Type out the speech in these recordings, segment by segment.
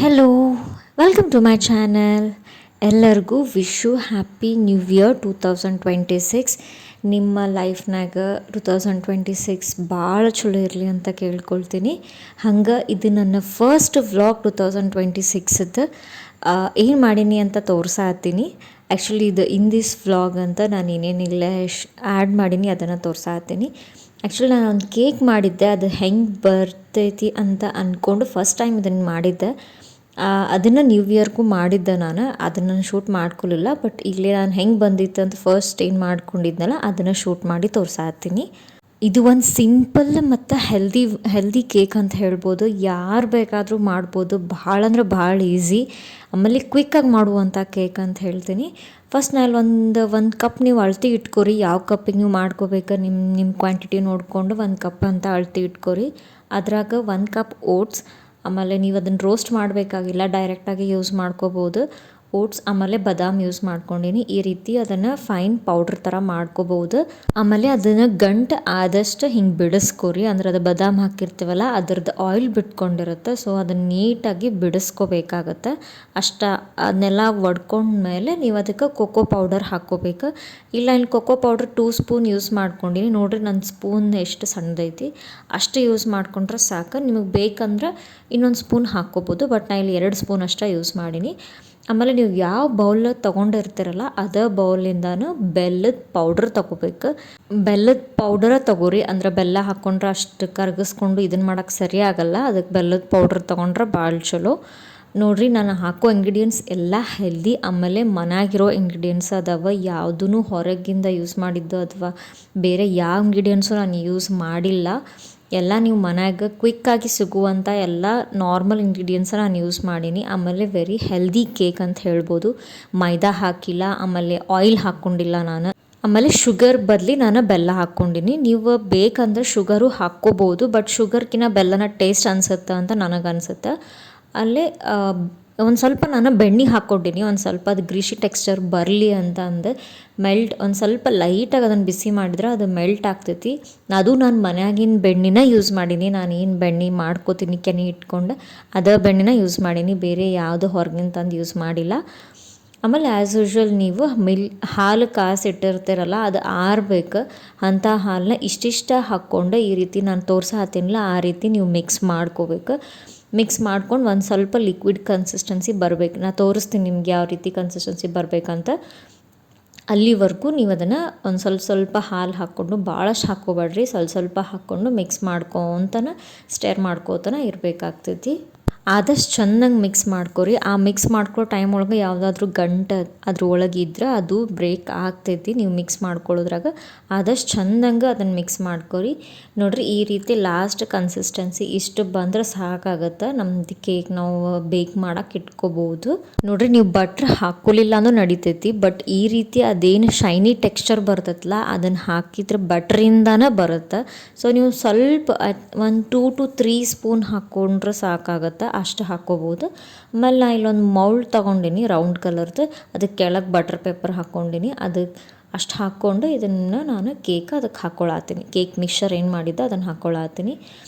Hello, welcome to my channel. ಎಲ್ಲರಿಗೂ wish happy new year 2026. ನಿಮ್ಮ ಲೈಫ್ನಾಗ 2026 ಭಾಳ ಚಲೋ ಇರಲಿ ಅಂತ ಕೇಳ್ಕೊಳ್ತೀನಿ. ಹಂಗೆ ಇದು ನನ್ನ ಫಸ್ಟ್ ವ್ಲಾಗ್ 2026ದ್ದು. ಏನು ಮಾಡೀನಿ ಅಂತ ತೋರ್ಸಾತೀನಿ. ಆ್ಯಕ್ಚುಲಿ ಇದು ಇನ್ ದಿಸ್ ವ್ಲಾಗ್ ಅಂತ ನಾನು ಏನೇನಿಲ್ಲ ಆ್ಯಡ್ ಮಾಡೀನಿ ಅದನ್ನು ತೋರ್ಸಾತೀನಿ. ಆ್ಯಕ್ಚುಲಿ ನಾನು ಒಂದು ಕೇಕ್ ಮಾಡಿದ್ದೆ, ಅದು ಹೆಂಗೆ ಬರ್ತೈತಿ ಅಂತ ಅಂದ್ಕೊಂಡು ಫಸ್ಟ್ ಟೈಮ್ ಇದನ್ನು ಮಾಡಿದ್ದೆ. ಅದನ್ನು ನ್ಯೂ ಇಯರ್ಗೂ ಮಾಡಿದ್ದೆ. ನಾನು ಅದನ್ನು ಶೂಟ್ ಮಾಡ್ಕೊಳ್ಳಿಲ್ಲ, ಬಟ್ ಇಲ್ಲಿ ನಾನು ಹೆಂಗೆ ಬಂದಿತ್ತು ಅಂತ ಫಸ್ಟ್ ಏನು ಮಾಡ್ಕೊಂಡಿದ್ನಲ್ಲ ಅದನ್ನು ಶೂಟ್ ಮಾಡಿ ತೋರ್ಸಾತೀನಿ. ಇದು ಒಂದು ಸಿಂಪಲ್ ಮತ್ತು ಹೆಲ್ದಿ ಕೇಕ್ ಅಂತ ಹೇಳ್ಬೋದು. ಯಾರು ಬೇಕಾದರೂ ಮಾಡ್ಬೋದು. ಭಾಳ ಅಂದ್ರೆ ಭಾಳ ಈಸಿ, ಆಮೇಲೆ ಕ್ವಿಕ್ಕಾಗಿ ಮಾಡುವಂಥ ಕೇಕ್ ಅಂತ ಹೇಳ್ತೀನಿ. ಫಸ್ಟ್ ನಾನು ಒಂದು ಕಪ್ ನೀವು ಅಳತೆ ಇಟ್ಕೊರಿ. ಯಾವ ಕಪ್ಪಿಗೆ ನೀವು ಮಾಡ್ಕೋಬೇಕು ನಿಮ್ಮ ಕ್ವಾಂಟಿಟಿ ನೋಡಿಕೊಂಡು 1 ಕಪ್ ಅಂತ ಅಳತೆ ಇಟ್ಕೊರಿ. ಅದ್ರಾಗ 1 ಕಪ್ ಓಟ್ಸ್, ಆಮೇಲೆ ನೀವು ಅದನ್ನು ರೋಸ್ಟ್ ಮಾಡಬೇಕಾಗಿಲ್ಲ, ಡೈರೆಕ್ಟಾಗಿ ಯೂಸ್ ಮಾಡ್ಕೋಬೋದು. ಓಟ್ಸ್ ಆಮೇಲೆ ಬಾದಾಮ್ ಯೂಸ್ ಮಾಡ್ಕೊಂಡೀನಿ. ಈ ರೀತಿ ಅದನ್ನು ಫೈನ್ ಪೌಡ್ರ್ ಥರ ಮಾಡ್ಕೋಬೋದು. ಆಮೇಲೆ ಅದನ್ನು ಗಂಟು ಆದಷ್ಟು ಹಿಂಗೆ ಬಿಡಿಸ್ಕೊರಿ. ಅಂದ್ರೆ ಅದು ಬಾದಾಮ್ ಹಾಕಿರ್ತೀವಲ್ಲ ಅದ್ರದ್ದು ಆಯಿಲ್ ಬಿಟ್ಕೊಂಡಿರುತ್ತೆ, ಸೊ ಅದನ್ನು ನೀಟಾಗಿ ಬಿಡಿಸ್ಕೋಬೇಕಾಗತ್ತೆ. ಅದನ್ನೆಲ್ಲ ಒಡ್ಕೊಂಡ್ಮೇಲೆ ನೀವು ಅದಕ್ಕೆ ಕೊಕೋ ಪೌಡರ್ ಹಾಕ್ಕೋಬೇಕು. ಇಲ್ಲ ಇಲ್ಲಿ ಕೊಕೋ ಪೌಡ್ರ್ 2 ಸ್ಪೂನ್ ಯೂಸ್ ಮಾಡ್ಕೊಂಡಿನಿ. ನೋಡಿರಿ ನನ್ನ ಸ್ಪೂನ್ ಎಷ್ಟು ಸಣ್ಣದೈತಿ, ಅಷ್ಟು ಯೂಸ್ ಮಾಡ್ಕೊಂಡ್ರೆ ಸಾಕು. ನಿಮಗೆ ಬೇಕಂದ್ರೆ ಇನ್ನೊಂದು ಸ್ಪೂನ್ ಹಾಕ್ಕೋಬೋದು, ಬಟ್ ನಾನು ಇಲ್ಲಿ 2 ಸ್ಪೂನ್ ಅಷ್ಟೇ ಯೂಸ್ ಮಾಡೀನಿ. ಆಮೇಲೆ ನೀವು ಯಾವ ಬೌಲ್ ತೊಗೊಂಡಿರ್ತೀರಲ್ಲ ಅದೇ ಬೌಲಿಂದನೂ ಬೆಲ್ಲದ ಪೌಡ್ರ್ ತೊಗೋಬೇಕು. ಬೆಲ್ಲದ ಪೌಡರ ತೊಗೋರಿ. ಅಂದ್ರೆ ಬೆಲ್ಲ ಹಾಕ್ಕೊಂಡ್ರೆ ಅಷ್ಟು ಕರಗಿಸ್ಕೊಂಡು ಇದನ್ನು ಮಾಡೋಕ್ಕೆ ಸರಿ ಆಗಲ್ಲ. ಅದಕ್ಕೆ ಬೆಲ್ಲದ ಪೌಡ್ರ್ ತೊಗೊಂಡ್ರೆ ಭಾಳ ಚಲೋ. ನೋಡಿರಿ, ನಾನು ಹಾಕೋ ಇಂಗ್ರೀಡಿಯೆಂಟ್ಸ್ ಎಲ್ಲ ಹೆಲ್ದಿ, ಆಮೇಲೆ ಮನೆಯಾಗಿರೋ ಇಂಗ್ರೀಡಿಯೆಂಟ್ಸ್ ಅದಾವ. ಯಾವುದೂ ಹೊರಗಿಂದ ಯೂಸ್ ಮಾಡಿದ್ದು ಅಥವಾ ಬೇರೆ ಯಾವ ಇಂಗ್ರೀಡಿಯೆಂಟ್ಸು ನಾನು ಯೂಸ್ ಮಾಡಿಲ್ಲ. ಎಲ್ಲ ನೀವು ಮನ್ಯಾಗ ಕ್ವಿಕ್ಕಾಗಿ ಸಿಗುವಂಥ ಎಲ್ಲ ನಾರ್ಮಲ್ ಇಂಗ್ರೀಡಿಯೆಂಟ್ಸ ನಾನು ಯೂಸ್ ಮಾಡೀನಿ. ಆಮೇಲೆ ವೆರಿ ಹೆಲ್ದಿ ಕೇಕ್ ಅಂತ ಹೇಳ್ಬೋದು. ಮೈದಾ ಹಾಕಿಲ್ಲ, ಆಮೇಲೆ ಆಯಿಲ್ ಹಾಕ್ಕೊಂಡಿಲ್ಲ ನಾನು. ಆಮೇಲೆ ಶುಗರ್ ಬದಲಿ ನಾನು ಬೆಲ್ಲ ಹಾಕ್ಕೊಂಡಿನಿ. ನೀವು ಬೇಕಂದ್ರೆ ಶುಗರು ಹಾಕ್ಕೋಬೋದು, ಬಟ್ ಶುಗರ್ಕಿಂತ ಬೆಲ್ಲನ ಟೇಸ್ಟ್ ಅನಿಸುತ್ತೆ ಅಂತ ನನಗನ್ಸುತ್ತೆ. ಅಲ್ಲೇ ಒಂದು ಸ್ವಲ್ಪ ನಾನು ಬೆಣ್ಣೆ ಹಾಕ್ಕೊಂಡಿನಿ, ಒಂದು ಸ್ವಲ್ಪ ಅದು ಗ್ರೀಶಿ ಟೆಕ್ಸ್ಚರ್ ಬರಲಿ ಅಂತ ಅಂದೆ. ಒಂದು ಸ್ವಲ್ಪ ಲೈಟಾಗಿ ಅದನ್ನು ಬಿಸಿ ಮಾಡಿದ್ರೆ ಅದು ಮೆಲ್ಟ್ ಆಗ್ತೈತಿ. ಅದು ನಾನು ಮನ್ಯಾಗಿನ ಬೆಣ್ಣೆನ ಯೂಸ್ ಮಾಡೀನಿ. ನಾನು ಏನು ಬೆಣ್ಣೆ ಮಾಡ್ಕೋತೀನಿ ಕೆನೆ ಇಟ್ಕೊಂಡು ಅದೇ ಬೆಣ್ಣೆನ ಯೂಸ್ ಮಾಡೀನಿ, ಬೇರೆ ಯಾವುದು ಹೊರಗಿನ ತಂದು ಯೂಸ್ ಮಾಡಿಲ್ಲ. ಆಮೇಲೆ ಆ್ಯಸ್ ಯೂಶ್ವಲ್ ನೀವು ಹಾಲು ಕಾಸಿಟ್ಟಿರ್ತೀರಲ್ಲ ಅದು ಆರಬೇಕು. ಅಂಥ ಹಾಲನ್ನ ಇಷ್ಟಿಷ್ಟ ಹಾಕ್ಕೊಂಡು ಈ ರೀತಿ ನಾನು ತೋರ್ಸಾತೀನಿಲ್ಲ ಆ ರೀತಿ ನೀವು ಮಿಕ್ಸ್ ಮಾಡ್ಕೋಬೇಕು. ಮಿಕ್ಸ್ ಮಾಡ್ಕೊಂಡು ಒಂದು ಸ್ವಲ್ಪ ಲಿಕ್ವಿಡ್ ಕನ್ಸಿಸ್ಟೆನ್ಸಿ ಬರಬೇಕು. ನಾನು ತೋರಿಸ್ತೀನಿ ನಿಮ್ಗೆ ಯಾವ ರೀತಿ ಕನ್ಸಿಸ್ಟೆನ್ಸಿ ಬರಬೇಕಂತ. ಅಲ್ಲಿವರೆಗೂ ನೀವು ಅದನ್ನು ಒಂದು ಸ್ವಲ್ಪ ಹಾಲು ಹಾಕ್ಕೊಂಡು, ಭಾಳಷ್ಟು ಹಾಕ್ಕೋಬೇಡ್ರಿ, ಸ್ವಲ್ಪ ಹಾಕ್ಕೊಂಡು ಮಿಕ್ಸ್ ಮಾಡ್ಕೊತನ ಸ್ಟೇರ್ ಮಾಡ್ಕೋತನ ಇರಬೇಕಾಗ್ತೈತಿ. ಆದಷ್ಟು ಚೆನ್ನಾಗಿ ಮಿಕ್ಸ್ ಮಾಡ್ಕೊರಿ. ಆ ಮಿಕ್ಸ್ ಮಾಡ್ಕೊಳ್ಳೋ ಟೈಮ್ ಒಳಗೆ ಯಾವುದಾದ್ರೂ ಗಂಟು ಅದ್ರ ಒಳಗೆ ಇದ್ರೆ ಅದು ಬ್ರೇಕ್ ಆಗ್ತೈತಿ ನೀವು ಮಿಕ್ಸ್ ಮಾಡ್ಕೊಳ್ಳೋದ್ರಾಗ. ಆದಷ್ಟು ಚೆಂದಂಗೆ ಅದನ್ನು ಮಿಕ್ಸ್ ಮಾಡ್ಕೊರಿ. ನೋಡಿರಿ, ಈ ರೀತಿ ಲಾಸ್ಟ್ ಕನ್ಸಿಸ್ಟೆನ್ಸಿ ಇಷ್ಟು ಬಂದ್ರೆ ಸಾಕಾಗುತ್ತೆ. ನಮ್ದು ಕೇಕ್ ನಾವು ಬೇಕ್ ಮಾಡೋಕೆ ಇಟ್ಕೋಬೋದು. ನೋಡಿರಿ, ನೀವು ಬಟ್ರ್ ಹಾಕ್ಕೊಳ್ಳಿಲ್ಲ ಅಂದ್ರೂ ನಡಿತೈತಿ, ಬಟ್ ಈ ರೀತಿ ಅದೇನು ಶೈನಿ ಟೆಕ್ಸ್ಚರ್ ಬರ್ತೈತಲ್ಲ ಅದನ್ನು ಹಾಕಿದ್ರೆ ಬಟ್ರಿಂದನೇ ಬರುತ್ತೆ. ಸೊ ನೀವು ಸ್ವಲ್ಪ 1 2 to 3 ಸ್ಪೂನ್ ಹಾಕ್ಕೊಂಡ್ರೆ ಸಾಕಾಗುತ್ತೆ, ಅಷ್ಟು ಹಾಕ್ಕೋಬೋದು. ಆಮೇಲೆ ನಾನು ಇಲ್ಲೊಂದು ಮೌಲ್ಡ್ ತೊಗೊಂಡಿನಿ ರೌಂಡ್ ಕಲರ್ದು, ಅದಕ್ಕೆ ಕೆಳಗೆ ಬಟರ್ ಪೇಪರ್ ಹಾಕ್ಕೊಂಡಿನಿ. ಅದಕ್ಕೆ ಅಷ್ಟು ಹಾಕ್ಕೊಂಡು ಇದನ್ನು ನಾನು ಅದಕ್ಕೆ ಹಾಕ್ಕೊಳತ್ತೀನಿ. ಕೇಕ್ ಮಿಕ್ಸ್ಚರ್ ಏನು ಮಾಡಿದ್ದೆ ಅದನ್ನು ಹಾಕ್ಕೊಳತ್ತೀನಿ.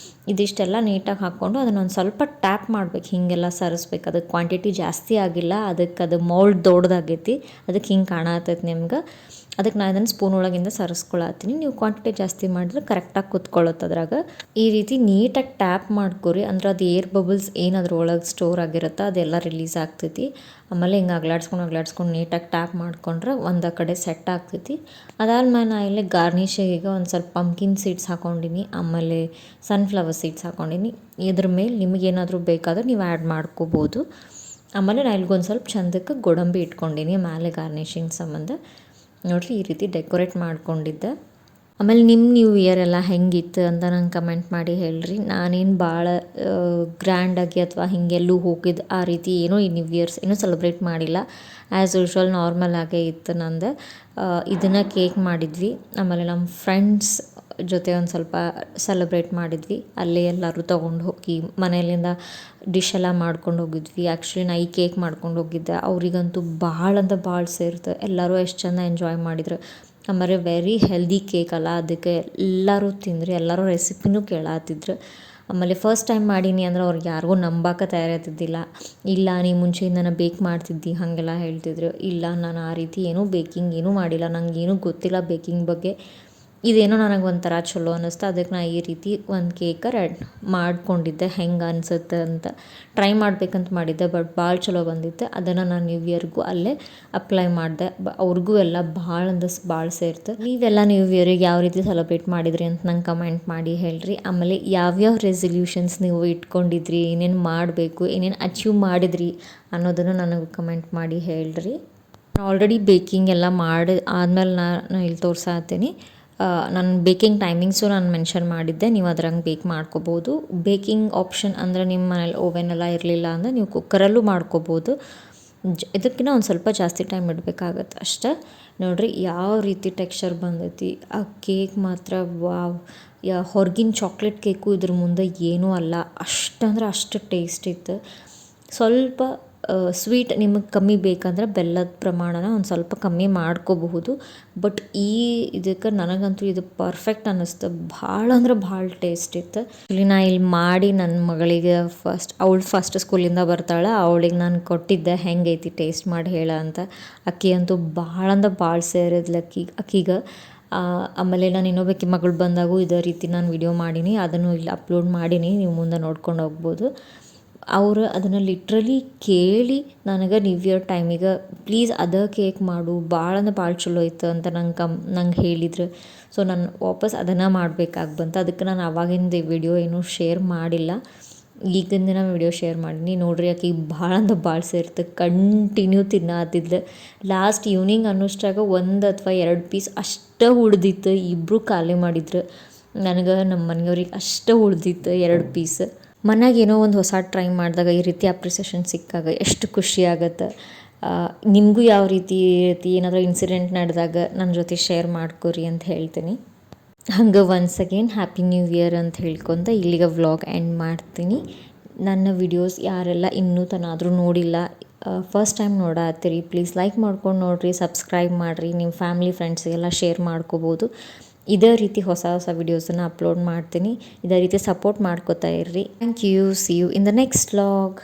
ಇದಿಷ್ಟೆಲ್ಲ ನೀಟಾಗಿ ಹಾಕ್ಕೊಂಡು ಅದನ್ನೊಂದು ಸ್ವಲ್ಪ ಟ್ಯಾಪ್ ಮಾಡ್ಬೇಕು, ಹೀಗೆಲ್ಲ ಸರಿಸ್ಬೇಕು. ಅದಕ್ಕೆ ಕ್ವಾಂಟಿಟಿ ಜಾಸ್ತಿ ಆಗಿಲ್ಲ, ಅದಕ್ಕೆ ಅದು ಮೌಲ್ಡ್ ದೊಡ್ಡದಾಗೈತಿ, ಅದಕ್ಕೆ ಹಿಂಗೆ ಕಾಣತ್ತೈತಿ ನಿಮ್ಗೆ. ಅದಕ್ಕೆ ನಾನು ಅದನ್ನು ಸ್ಪೂನ್ ಒಳಗಿಂದ ಸರಿಸ್ಕೊಳತ್ತೀನಿ. ನೀವು ಕ್ವಾಂಟಿಟಿ ಜಾಸ್ತಿ ಮಾಡಿದ್ರೆ ಕರೆಕ್ಟಾಗಿ ಕುತ್ಕೊಳ್ಳುತ್ತೆ ಅದ್ರಾಗ. ಈ ರೀತಿ ನೀಟಾಗಿ ಟ್ಯಾಪ್ ಮಾಡ್ಕೊರಿ, ಅಂದ್ರೆ ಅದು ಏರ್ ಬಬಲ್ಸ್ ಏನು ಅದ್ರೊಳಗೆ ಸ್ಟೋರ್ ಆಗಿರುತ್ತೆ ಅದೆಲ್ಲ ರಿಲೀಸ್ ಆಗ್ತೈತಿ. ಆಮೇಲೆ ಹಿಂಗೆ ಅಗ್ಲಾಡ್ಸ್ಕೊಂಡು ನೀಟಾಗಿ ಟ್ಯಾಪ್ ಮಾಡ್ಕೊಂಡ್ರೆ ಒಂದು ಕಡೆ ಸೆಟ್ ಆಗ್ತೈತಿ. ಅದಾದ್ಮೇಲೆ ನಾನು ಇಲ್ಲಿ ಗಾರ್ನಿಷಿಗೆ ಒಂದು ಸ್ವಲ್ಪ ಪಂಪ್ಕಿನ್ ಸೀಡ್ಸ್ ಹಾಕ್ಕೊಂಡಿನಿ, ಆಮೇಲೆ ಸನ್ಫ್ಲವರ್ ಸೀಡ್ಸ್ ಹಾಕ್ಕೊಂಡಿನಿ. ಇದ್ರ ಮೇಲೆ ನಿಮಗೇನಾದರೂ ಬೇಕಾದ್ರೆ ನೀವು ಆ್ಯಡ್ ಮಾಡ್ಕೋಬೋದು. ಆಮೇಲೆ ನಾನು ಇಲ್ಲಿಗೊಂದು ಸ್ವಲ್ಪ ಚಂದಕ್ಕೆ ಗೋಡಂಬಿ ಇಟ್ಕೊಂಡಿನಿ ಮೇಲೆ ಗಾರ್ನಿಷಿಂಗ್ ಸಂಬಂಧ. ನೋಡಿರಿ, ಈ ರೀತಿ ಡೆಕೋರೇಟ್ ಮಾಡ್ಕೊಂಡಿದ್ದೆ. ಆಮೇಲೆ ನಿಮ್ಮ ನ್ಯೂ ಇಯರ್ ಎಲ್ಲ ಹೆಂಗಿತ್ತು ಅಂತ ನಂಗೆ ಕಮೆಂಟ್ ಮಾಡಿ ಹೇಳ್ರಿ. ನಾನೇನು ಭಾಳ ಗ್ರ್ಯಾಂಡಾಗಿ ಅಥವಾ ಹೀಗೆಲ್ಲೂ ಹೋಗಿದ್ದು ಆ ರೀತಿ ಏನೋ ಈ ನ್ಯೂ ಇಯರ್ಸ್ ಏನೂ ಸೆಲೆಬ್ರೇಟ್ ಮಾಡಿಲ್ಲ. ಆ್ಯಸ್ ಯೂಶ್ವಲ್ ನಾರ್ಮಲ್ ಆಗೇ ಇತ್ತು ನಂದು. ಇದನ್ನು ಕೇಕ್ ಮಾಡಿದ್ವಿ, ಆಮೇಲೆ ನಮ್ಮ ಫ್ರೆಂಡ್ಸ್ ಜೊತೆ ಒಂದು ಸ್ವಲ್ಪ ಸೆಲೆಬ್ರೇಟ್ ಮಾಡಿದ್ವಿ. ಅಲ್ಲೇ ಎಲ್ಲರೂ ತೊಗೊಂಡು ಹೋಗಿ ಮನೆಯಲ್ಲಿಂದ ಡಿಶ್ ಎಲ್ಲ ಮಾಡ್ಕೊಂಡು ಹೋಗಿದ್ವಿ. ಆ್ಯಕ್ಚುಲಿ ನಾ ಈ ಕೇಕ್ ಮಾಡ್ಕೊಂಡು ಹೋಗಿದ್ದೆ. ಅವರಿಗಂತೂ ಭಾಳ ಅಂತ ಭಾಳ ಸೇರ್ತು. ಎಲ್ಲರೂ ಎಷ್ಟು ಚೆಂದ ಎಂಜಾಯ್ ಮಾಡಿದ್ರು. ಆಮೇಲೆ ವೆರಿ ಹೆಲ್ದಿ ಕೇಕ್ ಅಲ್ಲ, ಅದಕ್ಕೆ ಎಲ್ಲರೂ ತಿಂದ್ರಿ, ಎಲ್ಲರೂ ರೆಸಿಪಿನೂ ಕೇಳತ್ತಿದ್ರು. ಆಮೇಲೆ ಫಸ್ಟ್ ಟೈಮ್ ಮಾಡೀನಿ ಅಂದ್ರೆ ಅವ್ರಿಗೆ ಯಾರಿಗೂ ನಂಬಕ್ಕೆ ತಯಾರಾಗ್ತಿದ್ದಿಲ್ಲ. ಇಲ್ಲ ನೀ ಮುಂಚೆಯಿಂದನೇ ಬೇಕ್ ಮಾಡ್ತಿದ್ದಿ ಹಾಗೆಲ್ಲ ಹೇಳ್ತಿದ್ರು. ಇಲ್ಲ ನಾನು ಆ ರೀತಿ ಏನೂ ಬೇಕಿಂಗ್ ಏನೂ ಮಾಡಿಲ್ಲ, ನನಗೇನೂ ಗೊತ್ತಿಲ್ಲ ಬೇಕಿಂಗ್ ಬಗ್ಗೆ. ಇದೇನೋ ನನಗೆ ಒಂಥರ ಚಲೋ ಅನ್ನಿಸ್ತು, ಅದಕ್ಕೆ ನಾನು ಈ ರೀತಿ ಒಂದು ಕೇಕ ಮಾಡ್ಕೊಂಡಿದ್ದೆ. ಹೆಂಗೆ ಅನಿಸುತ್ತೆ ಅಂತ ಟ್ರೈ ಮಾಡ್ಬೇಕಂತ ಮಾಡಿದ್ದೆ, ಬಟ್ ಭಾಳ ಚಲೋ ಬಂದಿತ್ತು. ಅದನ್ನು ನಾನು ನ್ಯೂ ಇಯರ್ಗೂ ಅಲ್ಲೇ ಅಪ್ಲೈ ಮಾಡಿದೆ. ಅವ್ರಿಗೂ ಎಲ್ಲ ಭಾಳ ಅಂದ್ರೆ ಭಾಳ ಸೇರ್ತು. ನೀವೆಲ್ಲ ನ್ಯೂ ಇಯರಿಗೆ ಯಾವ ರೀತಿ ಸೆಲೆಬ್ರೇಟ್ ಮಾಡಿದ್ರಿ ಅಂತ ನಂಗೆ ಕಮೆಂಟ್ ಮಾಡಿ ಹೇಳ್ರಿ. ಆಮೇಲೆ ಯಾವ್ಯಾವ ರೆಸಲ್ಯೂಷನ್ಸ್ ನೀವು ಇಟ್ಕೊಂಡಿದ್ರಿ, ಏನೇನು ಮಾಡಬೇಕು, ಏನೇನು ಅಚೀವ್ ಮಾಡಿದ್ರಿ ಅನ್ನೋದನ್ನು ನನಗೆ ಕಮೆಂಟ್ ಮಾಡಿ ಹೇಳ್ರಿ. ಆಲ್ರೆಡಿ ಬೇಕಿಂಗ್ ಎಲ್ಲ ಮಾಡಿ ಆದಮೇಲೆ ನಾನು ಇಲ್ಲಿ ತೋರ್ಸಾತ್ತೀನಿ. ನಾನು ಬೇಕಿಂಗ್ ಟೈಮಿಂಗ್ಸು ನಾನು ಮೆನ್ಷನ್ ಮಾಡಿದ್ದೆ, ನೀವು ಅದ್ರಂಗೆ ಬೇಕ್ ಮಾಡ್ಕೋಬೋದು. ಬೇಕಿಂಗ್ ಆಪ್ಷನ್ ಅಂದರೆ ನಿಮ್ಮ ಮನೇಲಿ ಓವೆನ್ ಎಲ್ಲ ಇರಲಿಲ್ಲ ಅಂದರೆ ನೀವು ಕುಕ್ಕರಲ್ಲೂ ಮಾಡ್ಕೋಬೋದು. ಇದಕ್ಕಿಂತ ಒಂದು ಸ್ವಲ್ಪ ಜಾಸ್ತಿ ಟೈಮ್ ಇಡಬೇಕಾಗತ್ತೆ ಅಷ್ಟೇ. ನೋಡಿರಿ ಯಾವ ರೀತಿ ಟೆಕ್ಸ್ಚರ್ ಬಂದೈತಿ. ಆ ಕೇಕ್ ಮಾತ್ರ ವಾವ್, ಹೊರಗಿನ ಚಾಕ್ಲೇಟ್ ಕೇಕು ಇದ್ರ ಮುಂದೆ ಏನೂ ಅಲ್ಲ, ಅಷ್ಟಂದ್ರೆ ಅಷ್ಟು ಟೇಸ್ಟ್ ಇತ್ತು. ಸ್ವಲ್ಪ ಸ್ವೀಟ್ ನಿಮಗೆ ಕಮ್ಮಿ ಬೇಕಂದ್ರೆ ಬೆಲ್ಲದ ಪ್ರಮಾಣನ ಒಂದು ಸ್ವಲ್ಪ ಕಮ್ಮಿ ಮಾಡ್ಕೋಬಹುದು. ಬಟ್ ಇದಕ್ಕೆ ನನಗಂತೂ ಇದು ಪರ್ಫೆಕ್ಟ್ ಅನ್ನಿಸ್ತು. ಭಾಳ ಅಂದ್ರೆ ಭಾಳ ಟೇಸ್ಟ್ ಇತ್ತು. ಇಲ್ಲಿ ನಾ ಇಲ್ಲಿ ಮಾಡಿ ನನ್ನ ಮಗಳಿಗೆ ಅವಳು ಫಸ್ಟ್ ಸ್ಕೂಲಿಂದ ಬರ್ತಾಳೆ, ಅವಳಿಗೆ ನಾನು ಕೊಟ್ಟಿದ್ದೆ ಹೆಂಗೈತಿ ಟೇಸ್ಟ್ ಮಾಡಿ ಹೇಳ ಅಂತ. ಅಕ್ಕಿ ಅಂತೂ ಭಾಳ ಅಂದ್ರೆ ಭಾಳ ಸೇರಿದ್ಲು ಅಕ್ಕಿಗೆ. ಆಮೇಲೆ ನಾನು ಇನ್ನೊಬ್ಬಾಕಿ ಮಗಳು ಬಂದಾಗೂ ಇದೇ ರೀತಿ ನಾನು ವಿಡಿಯೋ ಮಾಡೀನಿ, ಅದನ್ನು ಇಲ್ಲಿ ಅಪ್ಲೋಡ್ ಮಾಡೀನಿ, ನೀವು ಮುಂದೆ ನೋಡ್ಕೊಂಡು ಹೋಗ್ಬೋದು. ಅವರು ಅದನ್ನು ಲಿಟ್ರಲಿ ಕೇಳಿ ನನಗೆ ನ್ಯೂ ಇಯರ್ ಟೈಮಿಗೆ ಪ್ಲೀಸ್ ಅದೇ ಕೇಕ್ ಮಾಡು, ಭಾಳ ಅಂದ್ರೆ ಭಾಳ ಚಲೋ ಇತ್ತು ಅಂತ ನಂಗೆ ಹೇಳಿದ್ರು. ಸೊ ನಾನು ವಾಪಸ್ ಅದನ್ನು ಮಾಡಬೇಕಾಗಿ ಬಂತು. ಅದಕ್ಕೆ ನಾನು ಆವಾಗಿಂದ ವಿಡಿಯೋ ಏನೂ ಶೇರ್ ಮಾಡಿಲ್ಲ, ಈಗಿನ ದಿನ ವಿಡಿಯೋ ಶೇರ್ ಮಾಡೀನಿ. ನೋಡಿರಿ ಆಕೆ ಭಾಳ ಅಂದ್ರೆ ಭಾಳ ಸೇರ್ತು, ಕಂಟಿನ್ಯೂ ತಿನ್ನತ್ತಿದ್ಲು. ಲಾಸ್ಟ್ ಈವ್ನಿಂಗ್ ಅನ್ನೋಷ್ಟ್ರಾಗ 1 ಅಥವಾ 2 ಪೀಸ್ ಅಷ್ಟೇ ಉಳ್ದಿತ್ತು. ಇಬ್ಬರು ಖಾಲಿ ಮಾಡಿದ್ರು. ನನಗೆ ನಮ್ಮ ಮನೆಯವ್ರಿಗೆ ಅಷ್ಟೇ ಉಳ್ದಿತ್ತು 2 ಪೀಸ್. ಮನ್ಯಾಗ ಏನೋ ಒಂದು ಹೊಸ ಟ್ರೈ ಮಾಡಿದಾಗ ಈ ರೀತಿ ಅಪ್ರಿಸಿಯೇಷನ್ ಸಿಕ್ಕಾಗ ಎಷ್ಟು ಖುಷಿ ಆಗುತ್ತೆ. ನಿಮಗೂ ಯಾವ ರೀತಿ ಏನಾದರೂ ಇನ್ಸಿಡೆಂಟ್ ನಡೆದಾಗ ನನ್ನ ಜೊತೆ ಶೇರ್ ಮಾಡ್ಕೊರಿ ಅಂತ ಹೇಳ್ತೀನಿ. ಹಂಗೆ once again happy new year ಅಂತ ಹೇಳ್ಕೊತ ಇಲ್ಲಿಗೆ ವ್ಲಾಗ್ ಎಂಡ್ ಮಾಡ್ತೀನಿ. ನನ್ನ ವಿಡಿಯೋಸ್ ಯಾರೆಲ್ಲ ಇನ್ನೂ ತನಾದರೂ ನೋಡಿಲ್ಲ, ಫಸ್ಟ್ ಟೈಮ್ ನೋಡತ್ತೀರಿ, ಪ್ಲೀಸ್ ಲೈಕ್ ಮಾಡ್ಕೊಂಡು ನೋಡಿರಿ, ಸಬ್ಸ್ಕ್ರೈಬ್ ಮಾಡಿರಿ, ನಿಮ್ಮ ಫ್ಯಾಮಿಲಿ ಫ್ರೆಂಡ್ಸಿಗೆಲ್ಲ ಶೇರ್ ಮಾಡ್ಕೋಬೋದು. ಇದೇ ರೀತಿ ಹೊಸ ವಿಡಿಯೋಸನ್ನು ಅಪ್ಲೋಡ್ ಮಾಡ್ತೀನಿ. ಇದೇ ರೀತಿ ಸಪೋರ್ಟ್ ಮಾಡ್ಕೋತಾ ಇರ್ರಿ. Thank you. See you in the next vlog.